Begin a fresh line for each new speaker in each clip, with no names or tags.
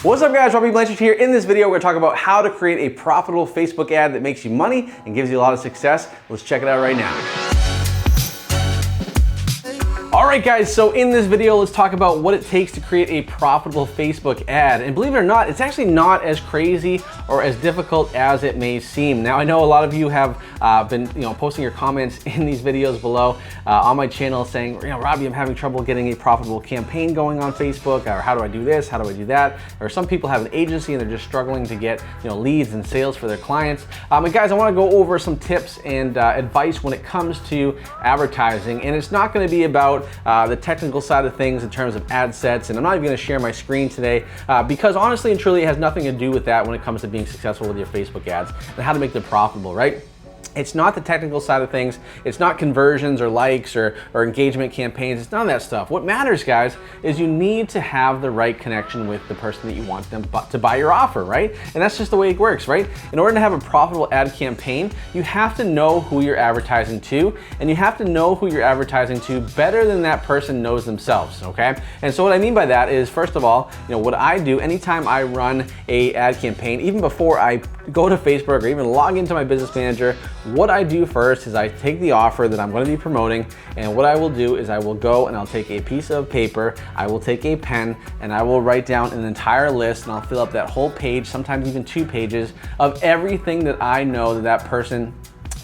What's up guys, Blanchard here. In this video, we're gonna talk about how to create a profitable Facebook ad that makes you money and gives you a lot of success. Let's check it out right now. All right guys, so in this video, let's talk about what it takes to create a profitable Facebook ad. And believe it or not, it's actually not as crazy or as difficult as it may seem. Now, I know a lot of you have been posting your comments in these videos below on my channel saying, Robbie, I'm having trouble getting a profitable campaign going on Facebook, or how do I do this, how do I do that? Or some people have an agency and they're just struggling to get leads and sales for their clients. And guys, I wanna go over some tips and advice when it comes to advertising. And it's not gonna be about the technical side of things in terms of ad sets, and I'm not even gonna share my screen today because honestly and truly it has nothing to do with that when it comes to being successful with your Facebook ads and how to make them profitable, right? It's not the technical side of things. It's not conversions or likes or engagement campaigns. It's none of that stuff. What matters, guys, is you need to have the right connection with the person that you want them to buy your offer, right? And that's just the way it works, right? In order to have a profitable ad campaign, you have to know who you're advertising to, and you have to know who you're advertising to better than that person knows themselves, okay? And so what I mean by that is, first of all, what I do anytime I run a ad campaign, even before I go to Facebook or even log into my business manager, what I do first is I take the offer that I'm going to be promoting, and what I will do is I will go and I'll take a piece of paper, I will take a pen, and I will write down an entire list, and I'll fill up that whole page, sometimes even 2 pages, of everything that I know that that person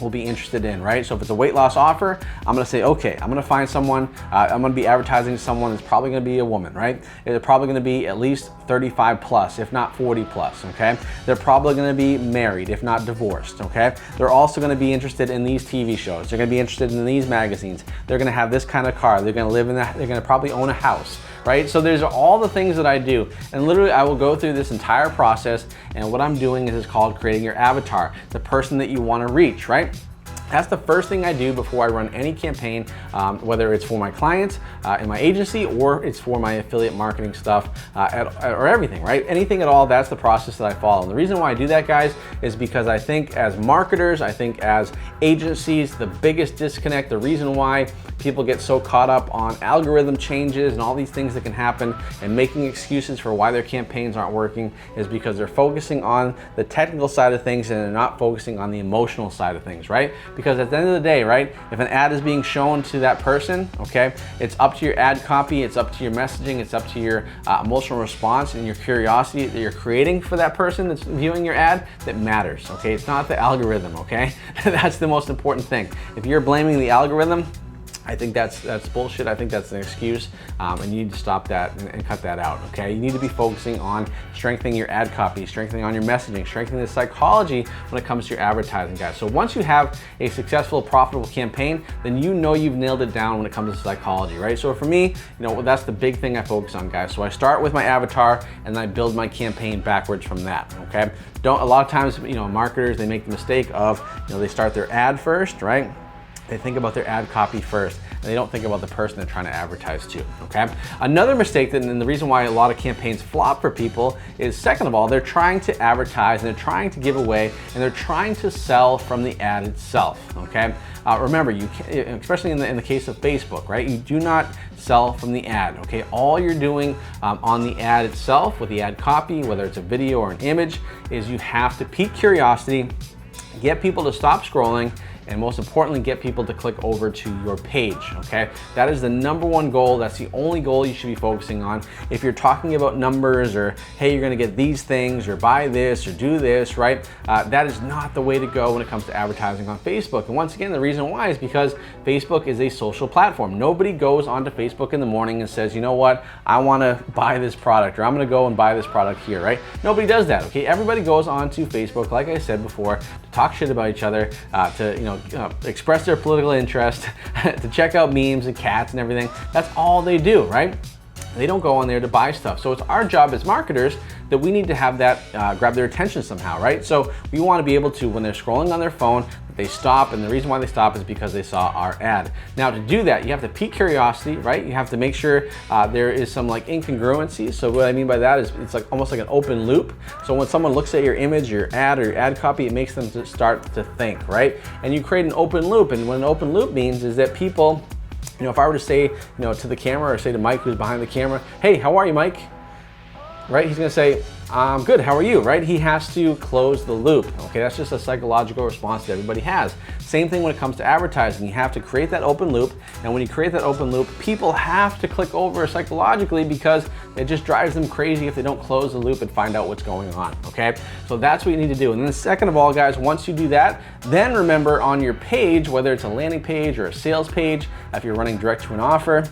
will be interested in, right? So if it's a weight loss offer, I'm gonna say, okay, I'm gonna find someone, I'm gonna be advertising to someone that's probably gonna be a woman, right? They're probably gonna be at least 35 plus, if not 40 plus, okay? They're probably gonna be married, if not divorced, okay? They're also gonna be interested in these TV shows. They're gonna be interested in these magazines. They're gonna have this kind of car. They're gonna live in that, they're gonna probably own a house, right? So there's all the things that I do. And literally I will go through this entire process, and what I'm doing is it's called creating your avatar, the person that you wanna reach, right? That's the first thing I do before I run any campaign, whether it's for my clients in my agency or it's for my affiliate marketing stuff or everything, right? Anything at all, that's the process that I follow. And the reason why I do that, guys, is because I think as marketers, I think as agencies, the biggest disconnect, the reason why people get so caught up on algorithm changes and all these things that can happen and making excuses for why their campaigns aren't working is because they're focusing on the technical side of things and they're not focusing on the emotional side of things, right? Because at the end of the day, right, if an ad is being shown to that person, okay, it's up to your ad copy, it's up to your messaging, it's up to your emotional response and your curiosity that you're creating for that person that's viewing your ad that matters, okay? It's not the algorithm, okay? That's the most important thing. If you're blaming the algorithm, I think that's bullshit. I think that's an excuse, and you need to stop that and cut that out, okay? You need to be focusing on strengthening your ad copy, strengthening on your messaging, strengthening the psychology when it comes to your advertising, guys. So once you have a successful, profitable campaign, then you've nailed it down when it comes to psychology, right? So for me, that's the big thing I focus on, guys. So I start with my avatar and then I build my campaign backwards from that, okay? A lot of times, marketers, they make the mistake of, they start their ad first, right? They think about their ad copy first, and they don't think about the person they're trying to advertise to, okay? Another mistake, and the reason why a lot of campaigns flop for people is, second of all, they're trying to advertise, and they're trying to give away, and they're trying to sell from the ad itself, okay? Remember, you can, especially in the case of Facebook, right? You do not sell from the ad, okay? All you're doing on the ad itself with the ad copy, whether it's a video or an image, is you have to pique curiosity, get people to stop scrolling, and most importantly, get people to click over to your page, okay? That is the #1 goal. That's the only goal you should be focusing on. If you're talking about numbers or, hey, you're gonna get these things or buy this or do this, right? That is not the way to go when it comes to advertising on Facebook. And once again, the reason why is because Facebook is a social platform. Nobody goes onto Facebook in the morning and says, you know what, I wanna buy this product, or I'm gonna go and buy this product here, right? Nobody does that, okay? Everybody goes onto Facebook, like I said before, to talk shit about each other, to express their political interest, to check out memes and cats and everything. That's all they do, right? They don't go on there to buy stuff. So it's our job as marketers that we need to have that grab their attention somehow, right? So we want to be able to, when they're scrolling on their phone, they stop, and the reason why they stop is because they saw our ad. Now to do that, you have to pique curiosity, right? You have to make sure there is some like incongruency. So what I mean by that is it's like almost like an open loop. So when someone looks at your image, your ad, or your ad copy, it makes them to start to think, right? And you create an open loop, and what an open loop means is that people, if I were to say, to the camera, or say to Mike who's behind the camera, hey, how are you, Mike? right? He's gonna say, I'm good, how are you, right? He has to close the loop, okay? That's just a psychological response that everybody has. Same thing when it comes to advertising. You have to create that open loop, and when you create that open loop, people have to click over psychologically because it just drives them crazy if they don't close the loop and find out what's going on, okay? So that's what you need to do. And then second of all, guys, once you do that, then remember on your page, whether it's a landing page or a sales page, if you're running direct to an offer,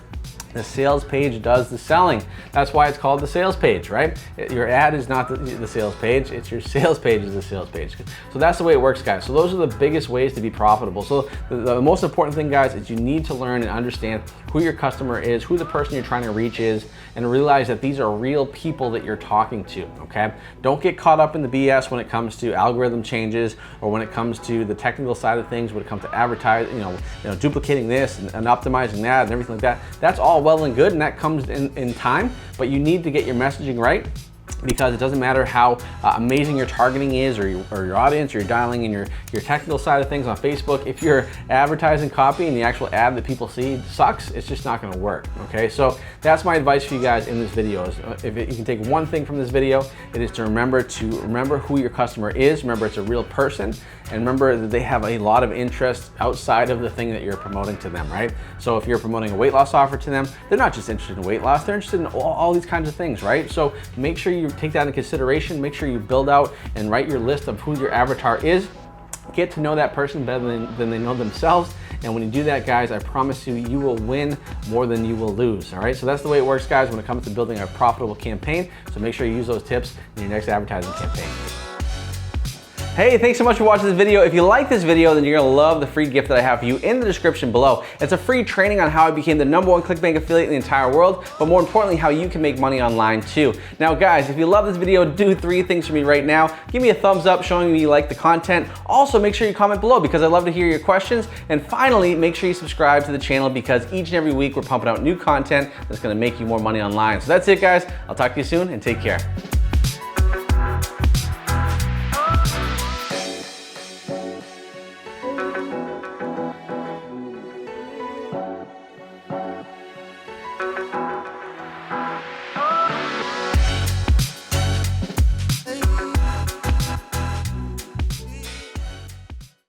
the sales page does the selling. That's why it's called the sales page, right? Your ad is not the sales page, it's your sales page is the sales page. So that's the way it works, guys. So those are the biggest ways to be profitable. So the most important thing, guys, is you need to learn and understand who your customer is, who the person you're trying to reach is, and realize that these are real people that you're talking to, okay? Don't get caught up in the BS when it comes to algorithm changes or when it comes to the technical side of things, when it comes to advertising, duplicating this and optimizing that and everything like that. That's all well and good, and that comes in time, but you need to get your messaging right, because it doesn't matter how amazing your targeting is or your audience, or your dialing in your technical side of things on Facebook. If your advertising copy and the actual ad that people see sucks, it's just not gonna work, okay? So that's my advice for you guys in this video. If you can take one thing from this video, it is to remember who your customer is, remember it's a real person, and remember that they have a lot of interest outside of the thing that you're promoting to them, right? So if you're promoting a weight loss offer to them, they're not just interested in weight loss, they're interested in all these kinds of things, right? So make sure you take that into consideration, make sure you build out and write your list of who your avatar is. Get to know that person better than they know themselves. And when you do that, guys, I promise you, you will win more than you will lose, all right? So that's the way it works, guys, when it comes to building a profitable campaign. So make sure you use those tips in your next advertising campaign. Hey, thanks so much for watching this video. If you like this video, then you're gonna love the free gift that I have for you in the description below. It's a free training on how I became the #1 ClickBank affiliate in the entire world, but more importantly, how you can make money online too. Now guys, if you love this video, do 3 things for me right now. Give me a thumbs up showing me you like the content. Also, make sure you comment below because I'd love to hear your questions. And finally, make sure you subscribe to the channel because each and every week we're pumping out new content that's gonna make you more money online. So that's it, guys. I'll talk to you soon and take care.